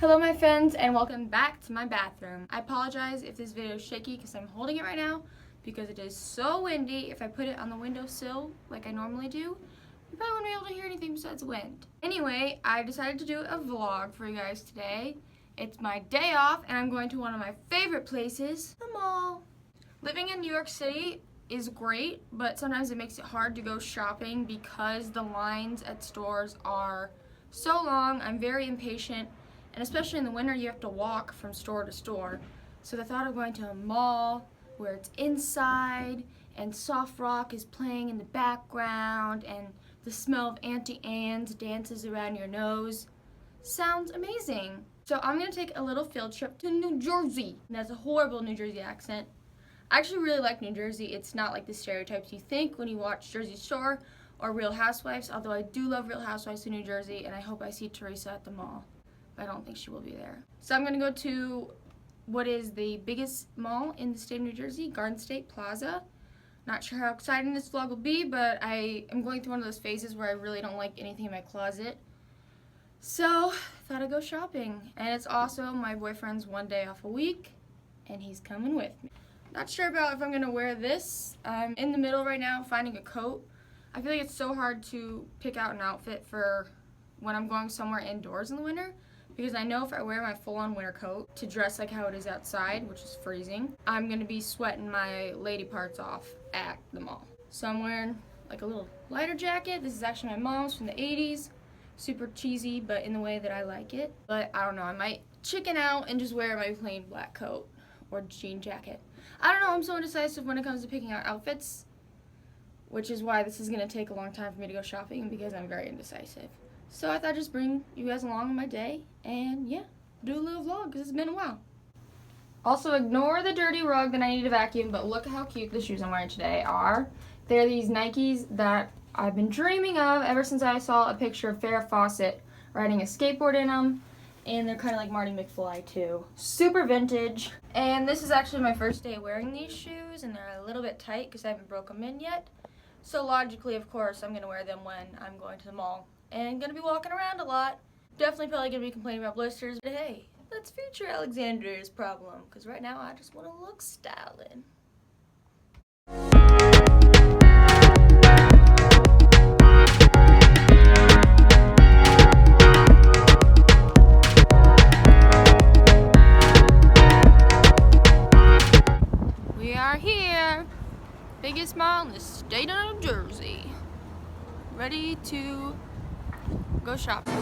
Hello my friends and welcome back to my bathroom. I apologize if this video is shaky because I'm holding it right now because it is so windy. If I put it on the windowsill like I normally do, you probably wouldn't be able to hear anything besides wind. Anyway, I decided to do a vlog for you guys today. It's my day off and I'm going to one of my favorite places, the mall. Living in New York City is great, but sometimes it makes it hard to go shopping because the lines at stores are so long. I'm very impatient. And especially in the winter, you have to walk from store to store. So the thought of going to a mall where it's inside and soft rock is playing in the background and the smell of Auntie Anne's dances around your nose sounds amazing. So I'm gonna take a little field trip to New Jersey. And that's a horrible New Jersey accent. I actually really like New Jersey. It's not like the stereotypes you think when you watch Jersey Shore or Real Housewives, although I do love Real Housewives of New Jersey and I hope I see Teresa at the mall. I don't think she will be there. So I'm gonna go to what is the biggest mall in the state of New Jersey, Garden State Plaza. Not sure how exciting this vlog will be, but I am going through one of those phases where I really don't like anything in my closet. So, thought I'd go shopping. And it's also my boyfriend's one day off a week, and he's coming with me. Not sure about if I'm gonna wear this. I'm in the middle right now finding a coat. I feel like it's so hard to pick out an outfit for when I'm going somewhere indoors in the winter. Because I know if I wear my full-on winter coat to dress like how it is outside, which is freezing, I'm gonna be sweating my lady parts off at the mall. So I'm wearing like a little lighter jacket. This is actually my mom's from the 80s. Super cheesy, but in the way that I like it. But I don't know, I might chicken out and just wear my plain black coat or jean jacket. I don't know, I'm so indecisive when it comes to picking out outfits, which is why this is gonna take a long time for me to go shopping because I'm very indecisive. So I thought I'd just bring you guys along on my day and yeah, do a little vlog because it's been a while. Also ignore the dirty rug that I need to vacuum, but look at how cute the shoes I'm wearing today are. They're these Nikes that I've been dreaming of ever since I saw a picture of Farrah Fawcett riding a skateboard in them. And they're kind of like Marty McFly too. Super vintage. And this is actually my first day wearing these shoes and they're a little bit tight because I haven't broke them in yet. So logically, of course, I'm going to wear them when I'm going to the mall. And gonna be walking around a lot. Definitely probably gonna be complaining about blisters, but hey, let's feature Alexandria's problem, because right now I just want to look styling. We are here, biggest mall in the state of New Jersey. Ready to go shopping.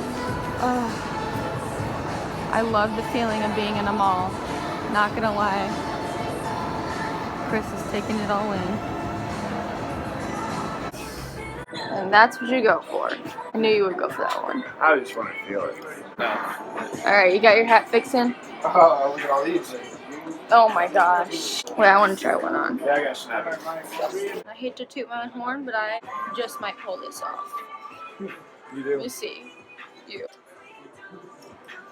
I love the feeling of being in a mall. Not gonna lie. Chris is taking it all in. And that's what you go for. I knew you would go for that one. I just want to feel it. No. Alright, you got your hat fixing? Oh, look at all these. Oh my gosh. Wait, I want to try one on. Yeah, I got snap. I hate to toot my own horn, but I just might pull this off. You do? Let me see. You.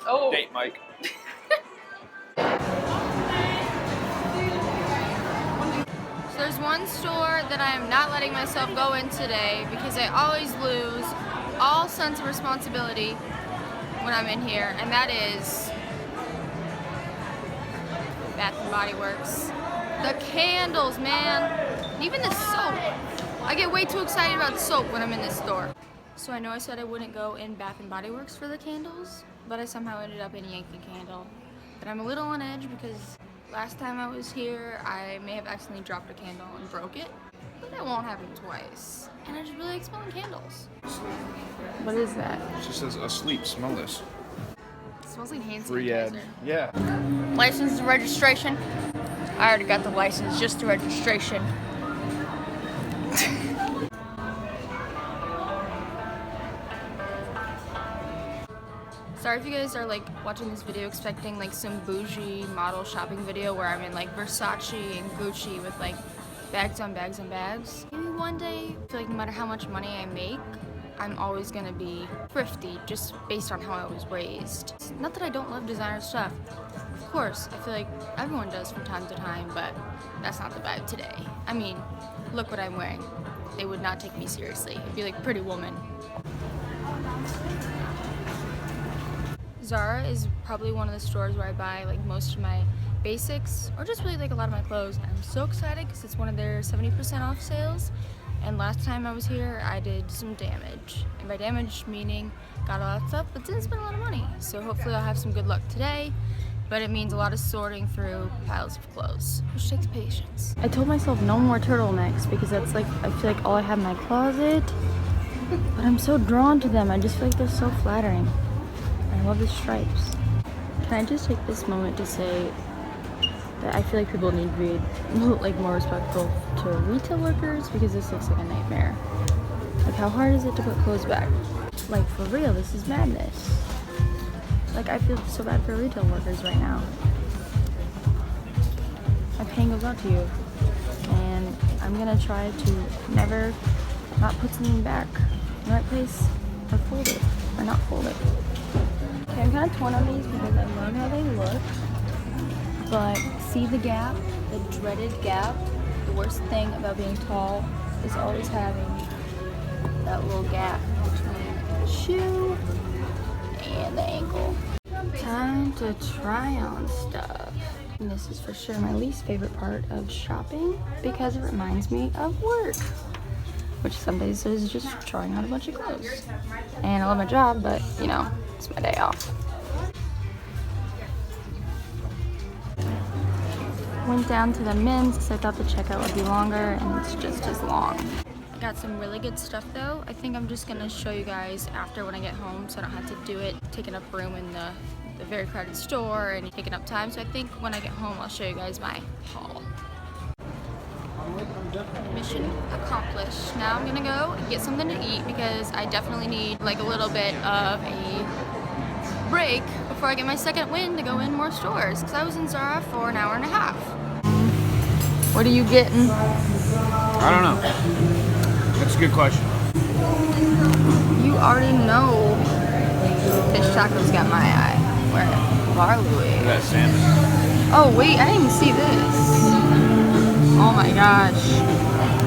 Oh. Date Mike. So there's one store that I am not letting myself go in today because I always lose all sense of responsibility when I'm in here, and that is Bath and Body Works. The candles, man. Even the soap. I get way too excited about soap when I'm in this store. So I know I said I wouldn't go in Bath and Body Works for the candles, but I somehow ended up in Yankee Candle. But I'm a little on edge because last time I was here, I may have accidentally dropped a candle and broke it, but that won't happen twice. And I just really like smelling candles. What is that? It just says asleep. Smell this. It smells like hand Free ad. sanitizer. Yeah. License and registration. I already got the license, just the registration. Sorry if you guys are like watching this video expecting like some bougie model shopping video where I'm in like Versace and Gucci with like bags on bags on bags. Maybe one day, I feel like no matter how much money I make, I'm always gonna be thrifty just based on how I was raised. Not that I don't love designer stuff. Of course, I feel like everyone does from time to time, but that's not the vibe today. I mean, look what I'm wearing. They would not take me seriously. It'd be like Pretty Woman. Zara is probably one of the stores where I buy like most of my basics or just really like a lot of my clothes. I'm so excited because it's one of their 70% off sales. And last time I was here, I did some damage. And by damage, meaning got a lot of stuff, but didn't spend a lot of money. So hopefully I'll have some good luck today. But it means a lot of sorting through piles of clothes, which takes patience. I told myself no more turtlenecks because that's like, I feel like all I have in my closet. But I'm so drawn to them. I just feel like they're so flattering. I love the stripes. Can I just take this moment to say that I feel like people need to be like more respectful to retail workers because this looks like a nightmare. Like, how hard is it to put clothes back? Like, for real, this is madness. Like, I feel so bad for retail workers right now. My pain goes out to you. And I'm gonna try to never not put something back in the right place or fold it, or not fold it. Okay, I'm kind of torn on these because I love how they look. But see the gap, the dreaded gap. The worst thing about being tall is always having that little gap between the shoe and the ankle. Time to try on stuff. And this is for sure my least favorite part of shopping because it reminds me of work, which some days is just trying on a bunch of clothes. And I love my job, but you know, it's my day off. Went down to the men's because I thought the checkout would be longer, and it's just as long. I got some really good stuff though. I think I'm just gonna show you guys after when I get home so I don't have to do it taking up room in the very crowded store and taking up time. So I think when I get home I'll show you guys my haul. Mission accomplished. Now I'm gonna go get something to eat because I definitely need like a little bit of a break before I get my second win to go in more stores because I was in Zara for an hour and a half. What are you getting? I don't know. That's a good question. You already know fish tacos got my eye. Where? Barley. That salmon. Oh wait, I didn't even see this. Oh my gosh.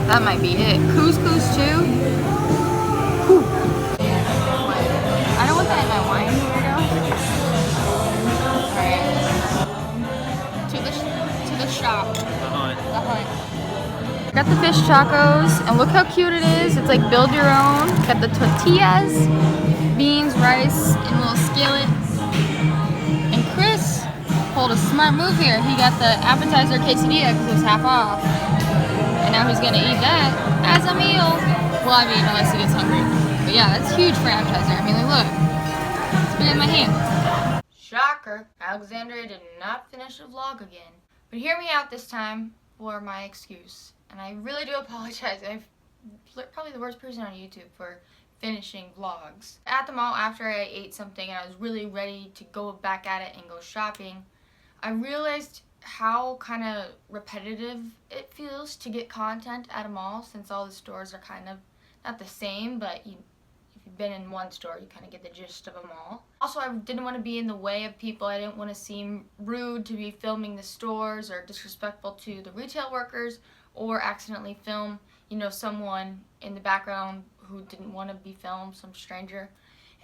That might be it. Couscous too? Whew. I don't want that in my wine right now. Alright. To the shop. The hunt. The hunt. Got the fish tacos, and look how cute it is. It's like build your own. Got the tortillas, beans, rice, in a little skillet. And Chris pulled a smart move here. He got the appetizer quesadilla because it was half off. And now he's gonna eat that as a meal. Well, I mean, unless he gets hungry. But yeah, that's huge for an appetizer. I mean, like, look. It's big in my hand. Shocker. Alexandria did not finish the vlog again. But hear me out this time for my excuse. And I really do apologize. I'm probably the worst person on YouTube for finishing vlogs. At the mall, after I ate something and I was really ready to go back at it and go shopping, I realized how kind of repetitive it feels to get content at a mall since all the stores are kind of not the same, but if you've been in one store, you kind of get the gist of them all. Also, I didn't want to be in the way of people. I didn't want to seem rude to be filming the stores or disrespectful to the retail workers or accidentally film, you know, someone in the background who didn't want to be filmed, some stranger.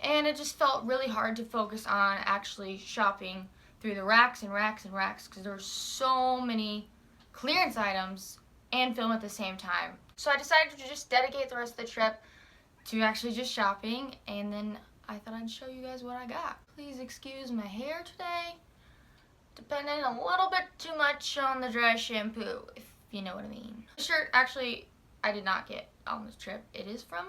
And it just felt really hard to focus on actually shopping through the racks and racks and racks because there were so many clearance items and film at the same time. So I decided to just dedicate the rest of the trip to actually just shopping, and then I thought I'd show you guys what I got. Please excuse my hair today, depending a little bit too much on the dry shampoo, if you know what I mean. The shirt, actually, I did not get on this trip. It is from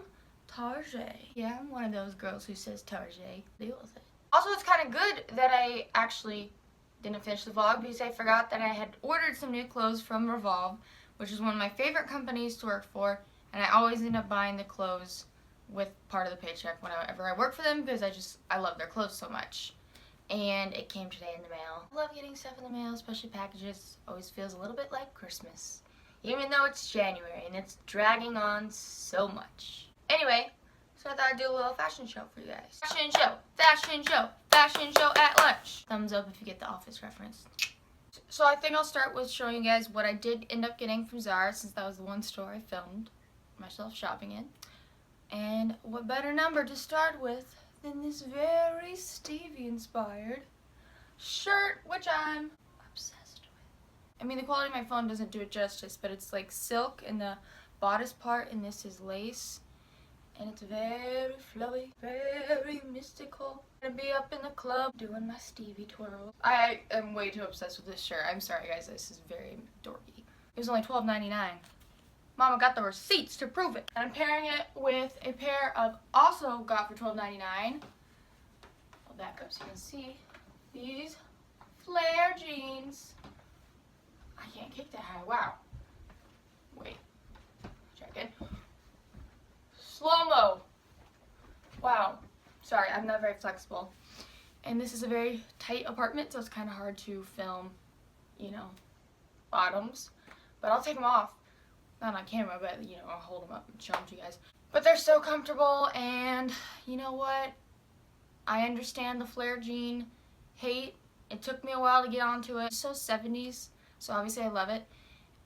Target. Yeah, I'm one of those girls who says Target. Deal with it. Also, it's kind of good that I actually didn't finish the vlog because I forgot that I had ordered some new clothes from Revolve, which is one of my favorite companies to work for, and I always end up buying the clothes with part of the paycheck whenever I work for them because I love their clothes so much. And it came today in the mail. I love getting stuff in the mail, especially packages. Always feels a little bit like Christmas, even though it's January and it's dragging on so much. Anyway, so I thought I'd do a little fashion show for you guys. Fashion show, fashion show, fashion show at lunch. Thumbs up if you get the Office reference. So I think I'll start with showing you guys what I did end up getting from Zara, since that was the one store I filmed myself shopping in. And what better number to start with Then this very Stevie inspired shirt, which I'm obsessed with. I mean, the quality of my phone doesn't do it justice, but it's like silk in the bodice part, and this is lace. And it's very flowy, very mystical. I'm gonna be up in the club doing my Stevie twirls. I am way too obsessed with this shirt. I'm sorry guys, this is very dorky. It was only $12.99. Mama got the receipts to prove it. And I'm pairing it with a pair of, also got for $12.99. I'll back up so you can see. These flare jeans. I can't kick that high, wow. Wait, check it. Slow-mo. Wow. Sorry, I'm not very flexible. And this is a very tight apartment, so it's kind of hard to film, you know, bottoms. But I'll take them off. Not on camera, but, you know, I'll hold them up and show them to you guys. But they're so comfortable, and you know what? I understand the flare jean hate. It took me a while to get onto it. It's so 70s, so obviously I love it.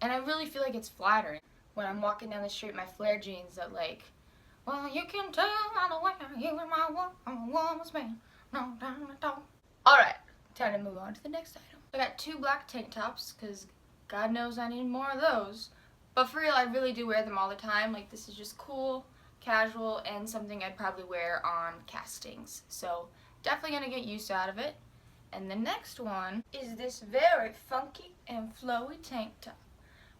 And I really feel like it's flattering. When I'm walking down the street, my flare jeans that like, well, you can tell by the way I hear I'm a woman's man. No, alright, time to move on to the next item. I got 2 black tank tops, because God knows I need more of those. But for real, I really do wear them all the time. Like, this is just cool, casual, and something I'd probably wear on castings. So, definitely going to get use out of it. And the next one is this very funky and flowy tank top,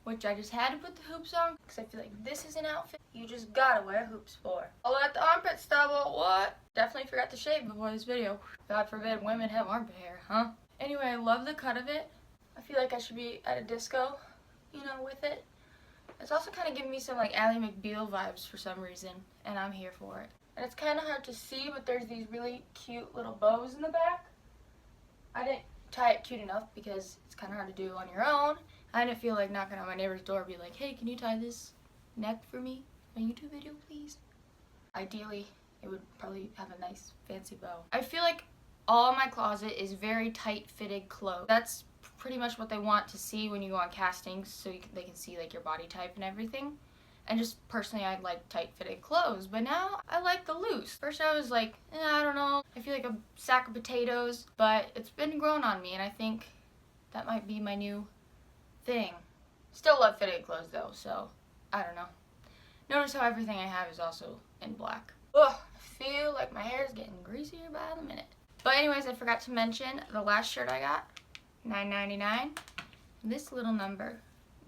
which I just had to put the hoops on because I feel like this is an outfit you just gotta wear hoops for. I'll let the armpit stubble, what? Definitely forgot to shave before this video. God forbid women have armpit hair, huh? Anyway, I love the cut of it. I feel like I should be at a disco, you know, with it. It's also kind of giving me some like Ally McBeal vibes for some reason, and I'm here for it. And it's kind of hard to see, but there's these really cute little bows in the back. I didn't tie it cute enough because it's kind of hard to do on your own. I didn't feel like knocking on my neighbor's door and be like, hey, can you tie this neck for me? My YouTube video, please. Ideally, it would probably have a nice fancy bow. I feel like all my closet is very tight-fitted clothes. That's pretty much what they want to see when you go on castings, so they can see like your body type and everything. And just personally, I like tight-fitted clothes, but now I like the loose. First I was like, I don't know, I feel like a sack of potatoes, but it's been grown on me, and I think that might be my new thing. Still love fitted clothes though, so I don't know. Notice how everything I have is also in black. Ugh, I feel like my hair is getting greasier by the minute. But anyways, I forgot to mention the last shirt I got, $9.99. This little number,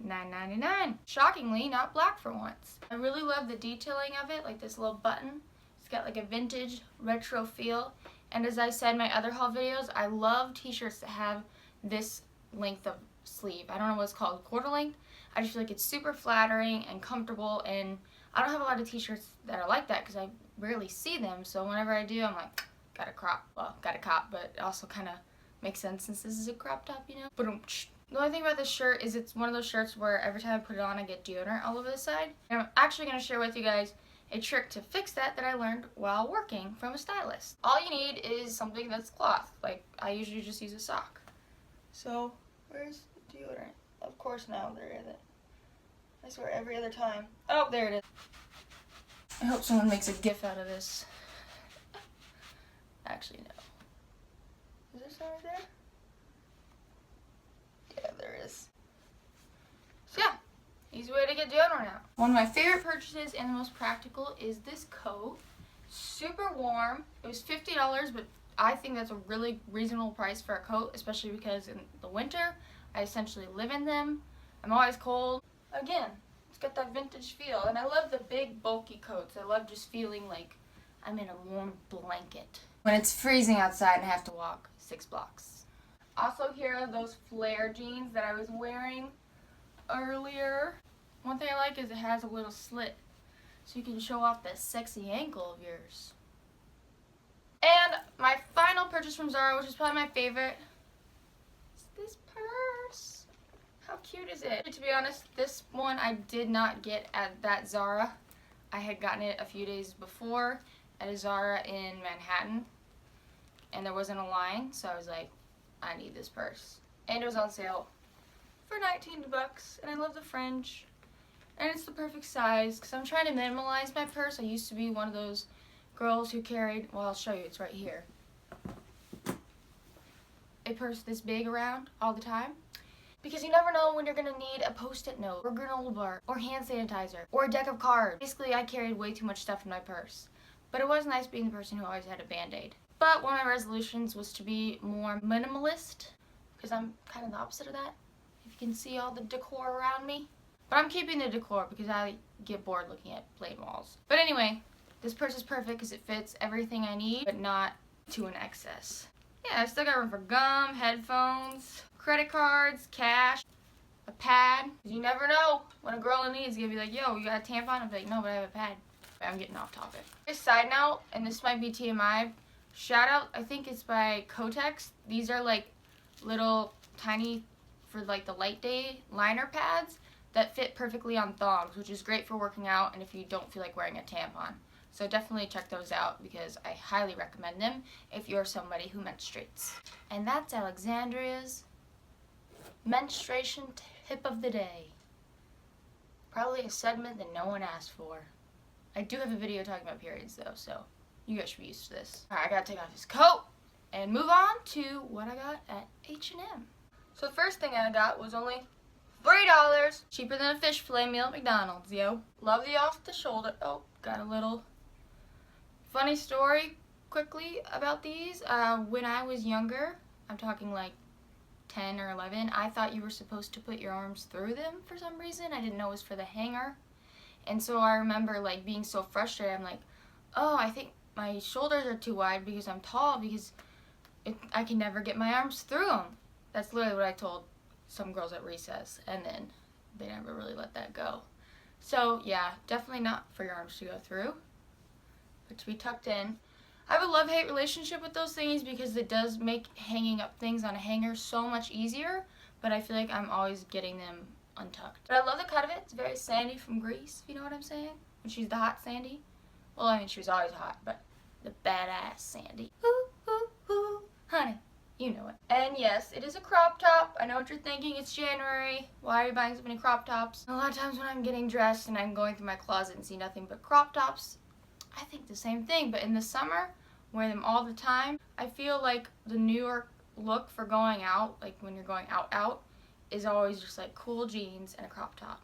$9.99. Shockingly, not black for once. I really love the detailing of it, like this little button. It's got like a vintage retro feel. And as I said in my other haul videos, I love t-shirts that have this length of sleeve. I don't know what it's called, quarter length. I just feel like it's super flattering and comfortable, and I don't have a lot of t-shirts that are like that because I rarely see them, so whenever I do, I'm like, gotta crop. Well, gotta cop, but it also kind of makes sense since this is a crop top, you know? But the only thing about this shirt is it's one of those shirts where every time I put it on, I get deodorant all over the side. And I'm actually going to share with you guys a trick to fix that I learned while working from a stylist. All you need is something that's cloth. Like, I usually just use a sock. So, where's the deodorant? Of course now, there isn't. I swear every other time. Oh, there it is. I hope someone makes a gif out of this. Actually, no. Is there some right there? Yeah, there is. So yeah, easy way to get deodorant out. One of my favorite purchases and the most practical is this coat. Super warm. It was $50, but I think that's a really reasonable price for a coat, especially because in the winter, I essentially live in them. I'm always cold. Again, it's got that vintage feel, and I love the big, bulky coats. I love just feeling like I'm in a warm blanket when it's freezing outside and I have to walk 6 blocks. Also, here are those flare jeans that I was wearing earlier. One thing I like is it has a little slit, so you can show off that sexy ankle of yours. And my final purchase from Zara, which is probably my favorite, is this purse. How cute is it? To be honest, this one I did not get at that Zara. I had gotten it a few days before at a Zara in Manhattan, and there wasn't a line, so I was like, I need this purse. And it was on sale for $19, and I love the fringe, and it's the perfect size because I'm trying to minimalize my purse. I used to be one of those girls who carried, well, I'll show you, it's right here, a purse this big around all the time. Because you never know when you're going to need a post-it note, or granola bar, or hand sanitizer, or a deck of cards. Basically, I carried way too much stuff in my purse. But it was nice being the person who always had a Band-Aid. But one of my resolutions was to be more minimalist, because I'm kind of the opposite of that. If you can see all the decor around me. But I'm keeping the decor because I get bored looking at plain walls. But anyway, this purse is perfect because it fits everything I need, but not to an excess. Yeah, I still got room for gum, headphones, credit cards, cash, a pad. You never know when a girl in need is gonna be like, yo, you got a tampon? I'm like, no, but I have a pad. I'm getting off topic. Just side note, and this might be TMI, shout out, I think it's by Kotex. These are like little tiny, for like the light day liner pads that fit perfectly on thongs, which is great for working out and if you don't feel like wearing a tampon. So definitely check those out because I highly recommend them if you're somebody who menstruates. And that's Alexandria's menstruation tip of the day. Probably a segment that no one asked for. I do have a video talking about periods though, so you guys should be used to this. Alright, I gotta take off this coat and move on to what I got at H&M. So the first thing I got was only $3, cheaper than a fish fillet meal at McDonald's, yo. Love the off the shoulder. Oh, got a little funny story quickly about these. When I was younger, I'm talking like 10 or 11, I thought you were supposed to put your arms through them for some reason. I didn't know it was for the hanger. And so I remember like being so frustrated. I'm like, oh, I think my shoulders are too wide because I'm tall because I can never get my arms through them. That's literally what I told some girls at recess, and then they never really let that go. So yeah, definitely not for your arms to go through, but to be tucked in. I have a love-hate relationship with those things because it does make hanging up things on a hanger so much easier, but I feel like I'm always getting them untucked. But I love the cut of it. It's very Sandy from Grease, if you know what I'm saying. When she's the hot Sandy. Well, I mean, she was always hot, but the badass Sandy. Ooh, ooh, ooh, honey. You know it. And yes, it is a crop top. I know what you're thinking. It's January. Why are you buying so many crop tops? A lot of times when I'm getting dressed and I'm going through my closet and see nothing but crop tops, I think the same thing. But in the summer, wear them all the time. I feel like the New York look for going out, like when you're going out, is always just like cool jeans and a crop top.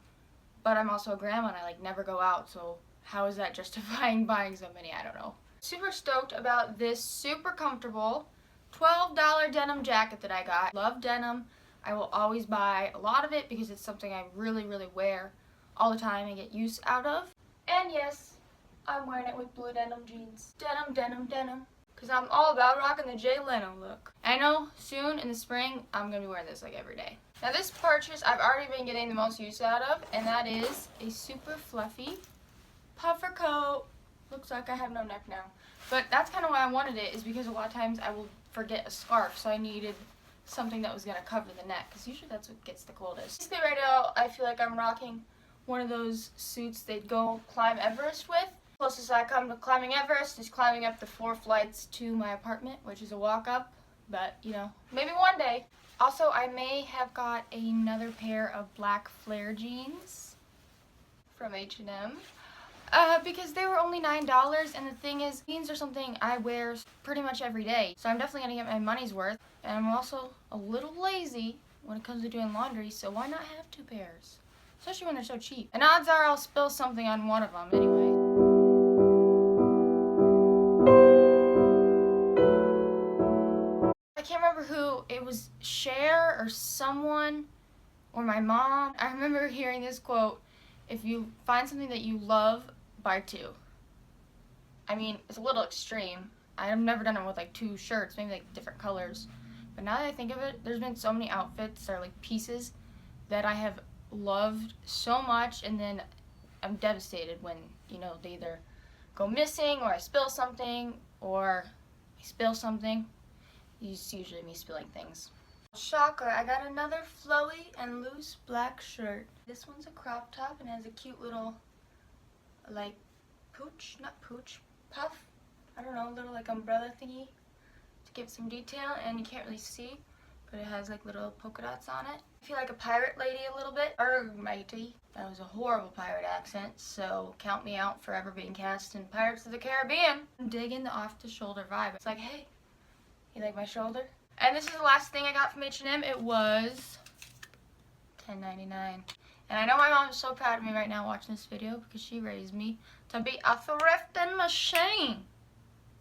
But I'm also a grandma and I like never go out, so how is that justifying buying so many? I don't know. Super stoked about this super comfortable $12 denim jacket that I got. Love denim. I will always buy a lot of it because it's something I really, really wear all the time and get use out of. And yes, I'm wearing it with blue denim jeans. Denim, denim, denim. Because I'm all about rocking the Jay Leno look. I know soon in the spring, I'm going to be wearing this like every day. Now this purchase I've already been getting the most use out of, and that is a super fluffy puffer coat. Looks like I have no neck now. But that's kind of why I wanted it, is because a lot of times I will forget a scarf, so I needed something that was going to cover the neck, because usually that's what gets the coldest. Basically right now, I feel like I'm rocking one of those suits they'd go climb Everest with. Closest I come to climbing Everest is climbing up the 4 flights to my apartment, which is a walk up, but you know, maybe one day. Also, I may have got another pair of black flare jeans from H&M. Because they were only $9, and the thing is, jeans are something I wear pretty much every day, so I'm definitely going to get my money's worth, and I'm also a little lazy when it comes to doing laundry, so why not have 2 pairs? Especially when they're so cheap. And odds are I'll spill something on one of them anyway. I can't remember who, it was Cher or someone, or my mom. I remember hearing this quote, if you find something that you love, buy 2. I mean, it's a little extreme. I've never done it with like 2 shirts, maybe like different colors. But now that I think of it, there's been so many outfits or like pieces that I have loved so much, and then I'm devastated when, you know, they either go missing or I spill something or I spill something. It's usually me spilling things. Shocker, I got another flowy and loose black shirt. This one's a crop top and has a cute little like puff, I don't know, little like umbrella thingy to give some detail, and you can't really see, but it has like little polka dots on it. I feel like a pirate lady a little bit. Matey. That was a horrible pirate accent, so count me out for ever being cast in Pirates of the Caribbean. I'm digging the off-the-shoulder vibe. It's like, hey, you like my shoulder? And this is the last thing I got from H&M. It was $10.99. And I know my mom is so proud of me right now watching this video because she raised me to be a thrifting machine.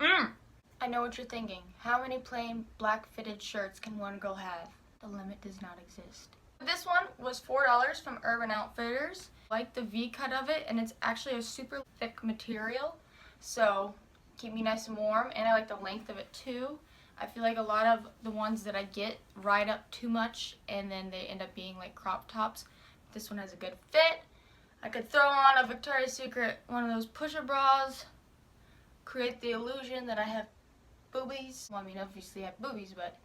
I know what you're thinking. How many plain black fitted shirts can one girl have? The limit does not exist. This one was $4 from Urban Outfitters. I like the V cut of it, and it's actually a super thick material, so keep me nice and warm, and I like the length of it too. I feel like a lot of the ones that I get ride up too much and then they end up being like crop tops. This one has a good fit. I could throw on a Victoria's Secret, one of those pusher bras, create the illusion that I have boobies. Well, I mean, obviously I have boobies, but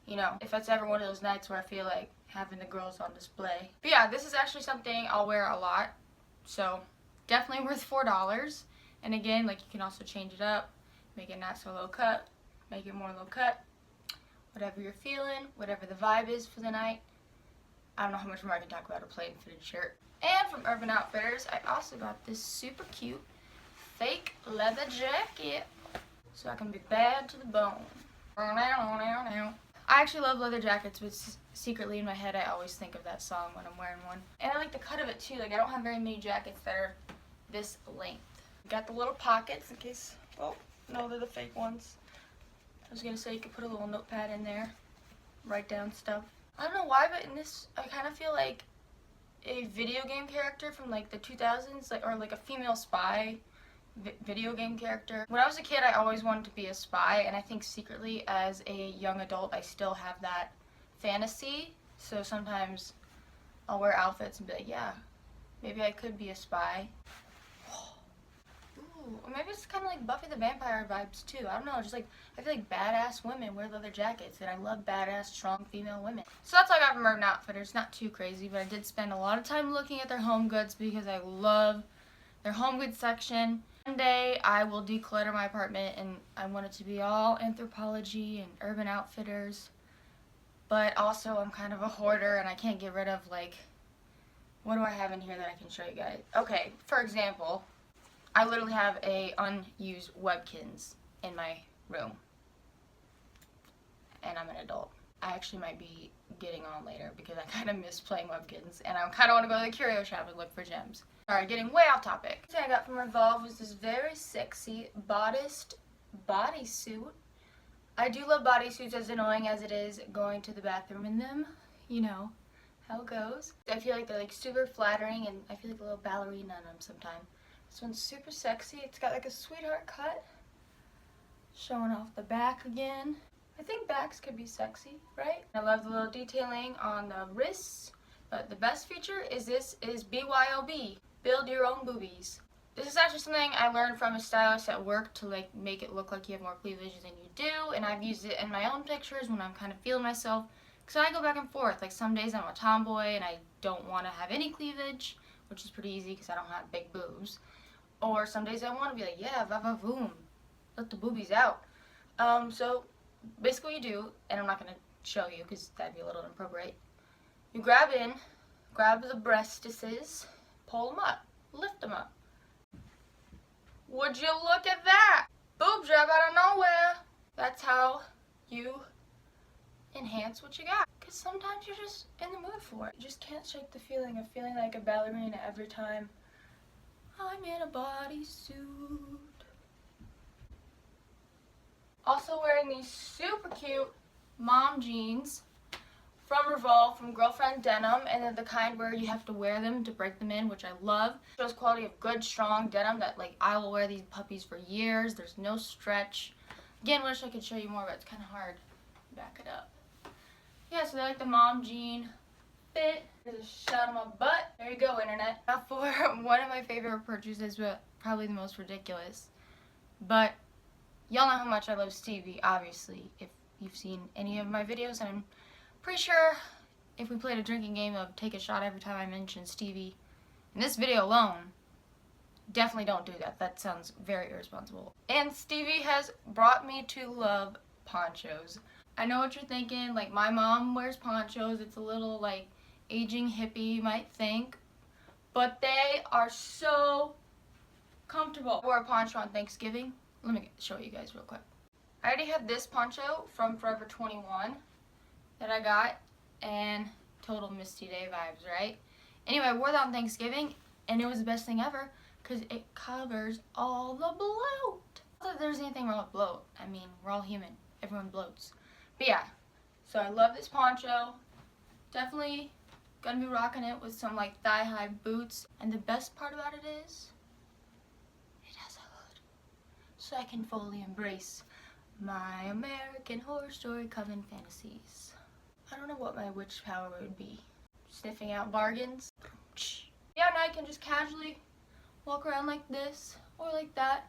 you know, if it's ever one of those nights where I feel like having the girls on display. But yeah, this is actually something I'll wear a lot, so definitely worth $4. And again, like, you can also change it up, make it not so low cut, make it more low cut, whatever you're feeling, whatever the vibe is for the night. I don't know how much more I can talk about a plain fitted shirt. And from Urban Outfitters, I also got this super cute fake leather jacket, so I can be bad to the bone. I actually love leather jackets, but secretly in my head I always think of that song when I'm wearing one. And I like the cut of it too. Like, I don't have very many jackets that are this length. Got the little pockets in case, oh, no, they're the fake ones. I was gonna say you could put a little notepad in there, write down stuff. I don't know why, but in this, I kind of feel like a video game character from like the 2000s, like, or like a female spy video game character. When I was a kid, I always wanted to be a spy, and I think secretly as a young adult, I still have that fantasy. So sometimes I'll wear outfits and be like, yeah, maybe I could be a spy. Ooh, or maybe it's kind of like Buffy the Vampire vibes too. I don't know, just like, I feel like badass women wear leather jackets, and I love badass, strong female women. So that's all I got from Urban Outfitters. Not too crazy, but I did spend a lot of time looking at their home goods because I love their home goods section. One day I will declutter my apartment, and I want it to be all Anthropologie and Urban Outfitters, but also I'm kind of a hoarder and I can't get rid of, like, what do I have in here that I can show you guys? Okay, for example, I literally have a unused Webkinz in my room, and I'm an adult. I actually might be getting on later because I kind of miss playing Webkinz, and I kind of want to go to the curio shop and look for gems. Alright, getting way off topic. The thing I got from Revolve was this very sexy bodiced bodysuit. I do love bodysuits, as annoying as it is going to the bathroom in them. You know how it goes. I feel like they're like super flattering, and I feel like a little ballerina in them sometimes. This one's super sexy. It's got like a sweetheart cut, showing off the back again. I think backs could be sexy, right? I love the little detailing on the wrists, but the best feature is this is BYOB. Build your own boobies. This is actually something I learned from a stylist at work to like make it look like you have more cleavage than you do, and I've used it in my own pictures when I'm kind of feeling myself, because I go back and forth. Like, some days I'm a tomboy and I don't want to have any cleavage, which is pretty easy because I don't have big boobs, or some days I want to be like, yeah, va-va-voom, let the boobies out. So basically what you do, and I'm not going to show you because that'd be a little inappropriate, you grab the breastises, pull them up, lift them up. Would you look at that? Boob job out of nowhere. That's how you enhance what you got. Because sometimes you're just in the mood for it. You just can't shake the feeling of feeling like a ballerina every time I'm in a bodysuit. Also wearing these super cute mom jeans from Revolve, from Girlfriend Denim, and they're the kind where you have to wear them to break them in, which I love. Shows quality of good, strong denim that, like, I will wear these puppies for years. There's no stretch. Again, wish I could show you more, but it's kind of hard to back it up. Yeah, so they're like the mom jean fit. There's a shot of my butt. There you go, internet. Now for one of my favorite purchases, but probably the most ridiculous. But y'all know how much I love Stevie, obviously, if you've seen any of my videos, and I'm pretty sure if we played a drinking game of take a shot every time I mention Stevie, in this video alone, definitely don't do that. That sounds very irresponsible. And Stevie has brought me to love ponchos. I know what you're thinking, like my mom wears ponchos, it's a little like aging hippie you might think, but they are so comfortable. I wore a poncho on Thanksgiving. Let me show you guys real quick. I already have this poncho from Forever 21 that I got, and total Misty Day vibes, right? Anyway, I wore that on Thanksgiving, and it was the best thing ever because it covers all the bloat. Not that there's anything wrong with bloat. I mean, we're all human. Everyone bloats. But yeah, so I love this poncho. Definitely gonna be rocking it with some like thigh-high boots. And the best part about it is, it has a hood. So I can fully embrace my American Horror Story Coven fantasies. I don't know what my witch power would be. Sniffing out bargains. Yeah, now I can just casually walk around like this or like that.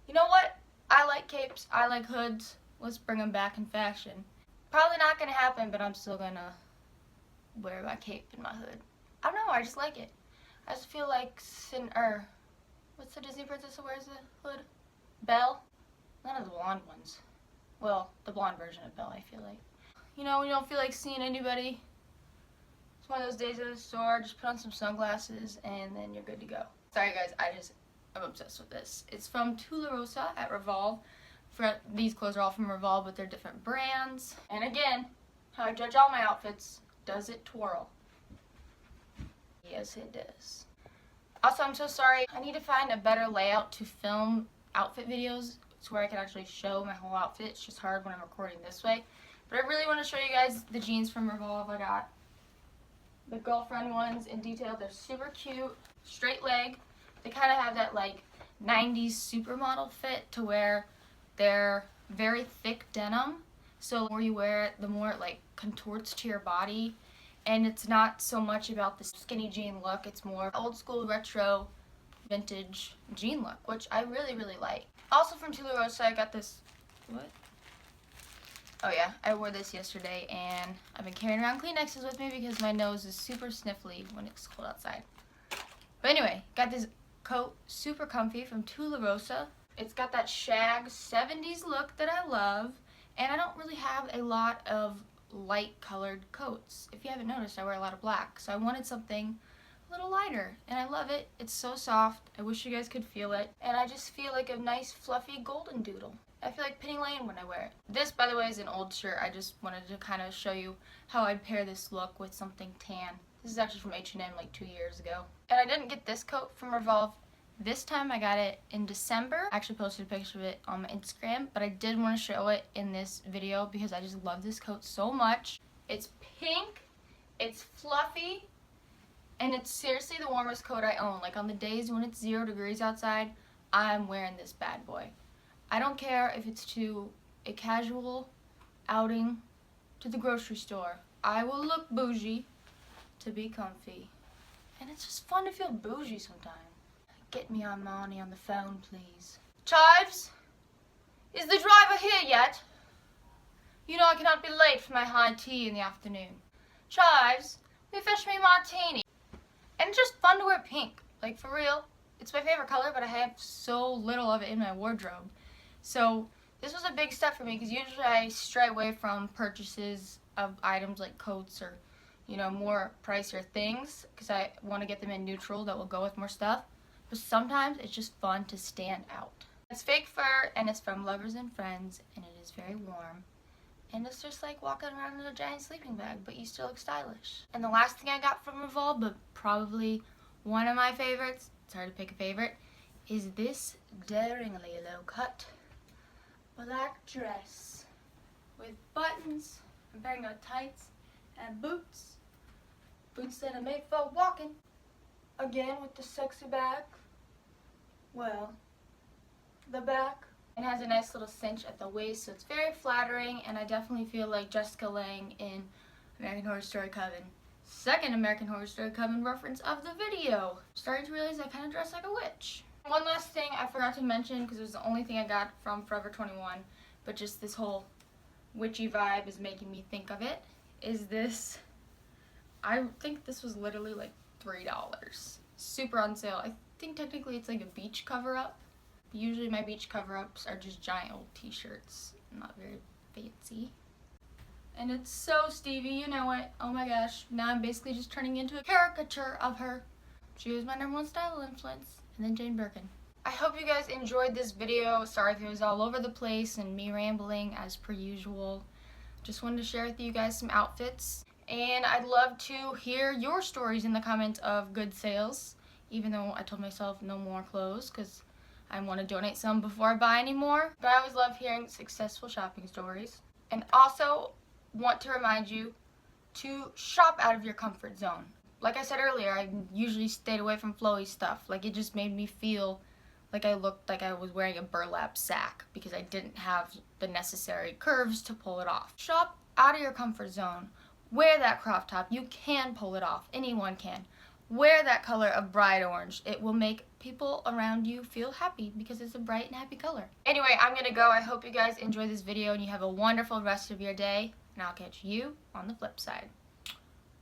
You know what? I like capes. I like hoods. Let's bring them back in fashion. Probably not gonna happen, but I'm still gonna wear my cape and my hood. I don't know. I just like it. I just feel like what's the Disney princess who wears the hood? Belle. None of the blonde ones. Well, the blonde version of Belle, I feel like. You know, when you don't feel like seeing anybody, it's one of those days at the store, just put on some sunglasses and then you're good to go. Sorry guys, I'm obsessed with this. It's from Tularosa at Revolve. These clothes are all from Revolve, but they're different brands. And again, how I judge all my outfits, does it twirl? Yes, it does. Also, I'm so sorry. I need to find a better layout to film outfit videos to where I can actually show my whole outfit. It's just hard when I'm recording this way. But I really want to show you guys the jeans from Revolve I got. The girlfriend ones in detail. They're super cute. Straight leg. They kind of have that like 90s supermodel fit to where they're very thick denim. So the more you wear it, the more it like contorts to your body. And it's not so much about the skinny jean look. It's more old school retro vintage jean look, which I really, really like. Also from Tularosa, I got this, what? Oh yeah, I wore this yesterday, and I've been carrying around Kleenexes with me because my nose is super sniffly when it's cold outside. But anyway, got this coat, super comfy, from Tularosa. It's got that shag 70s look that I love, and I don't really have a lot of light colored coats. If you haven't noticed, I wear a lot of black, so I wanted something a little lighter, and I love it. It's so soft. I wish you guys could feel it, and I just feel like a nice fluffy golden doodle. I feel like Penny Lane when I wear it. This, by the way, is an old shirt. I just wanted to kind of show you how I'd pair this look with something tan. This is actually from H&M like 2 years ago. And I didn't get this coat from Revolve. This time I got it in December. I actually posted a picture of it on my Instagram, but I did want to show it in this video because I just love this coat so much. It's pink, it's fluffy, and it's seriously the warmest coat I own. Like on the days when it's 0 degrees outside, I'm wearing this bad boy. I don't care if it's to a casual outing to the grocery store. I will look bougie to be comfy. And it's just fun to feel bougie sometimes. Get me Armani on the phone, please. Chives, is the driver here yet? You know I cannot be late for my high tea in the afternoon. Chives, will you fetch me a martini? And it's just fun to wear pink. Like, for real. It's my favorite color, but I have so little of it in my wardrobe. So this was a big step for me because usually I stray away from purchases of items like coats or, you know, more pricier things because I want to get them in neutral that will go with more stuff. But sometimes it's just fun to stand out. It's fake fur and it's from Lovers and Friends and it is very warm. And it's just like walking around in a giant sleeping bag, but you still look stylish. And the last thing I got from Revolve, but probably one of my favorites, it's hard to pick a favorite, is this daringly low-cut black dress with buttons. I'm wearing no tights and boots. Boots that are made for walking. Again with the sexy back. Well, the back. It has a nice little cinch at the waist, so it's very flattering, and I definitely feel like Jessica Lange in American Horror Story Coven. Second American Horror Story Coven reference of the video. Starting to realize I kind of dress like a witch. One last thing I forgot to mention, because it was the only thing I got from Forever 21, but just this whole witchy vibe is making me think of it, is this. I think this was literally like $3. Super on sale. I think technically it's like a beach cover-up. Usually my beach cover-ups are just giant old t-shirts. Not very fancy. And it's so Stevie, you know it. Oh my gosh, now I'm basically just turning into a caricature of her. She was my #1 style influence, and then Jane Birkin. I hope you guys enjoyed this video. Sorry if it was all over the place and me rambling as per usual. Just wanted to share with you guys some outfits. And I'd love to hear your stories in the comments of good sales, even though I told myself no more clothes because I want to donate some before I buy any more. But I always love hearing successful shopping stories. And also want to remind you to shop out of your comfort zone. Like I said earlier, I usually stayed away from flowy stuff. Like, it just made me feel like I looked like I was wearing a burlap sack because I didn't have the necessary curves to pull it off. Shop out of your comfort zone. Wear that crop top. You can pull it off. Anyone can. Wear that color of bright orange. It will make people around you feel happy because it's a bright and happy color. Anyway, I'm gonna go. I hope you guys enjoyed this video and you have a wonderful rest of your day. And I'll catch you on the flip side.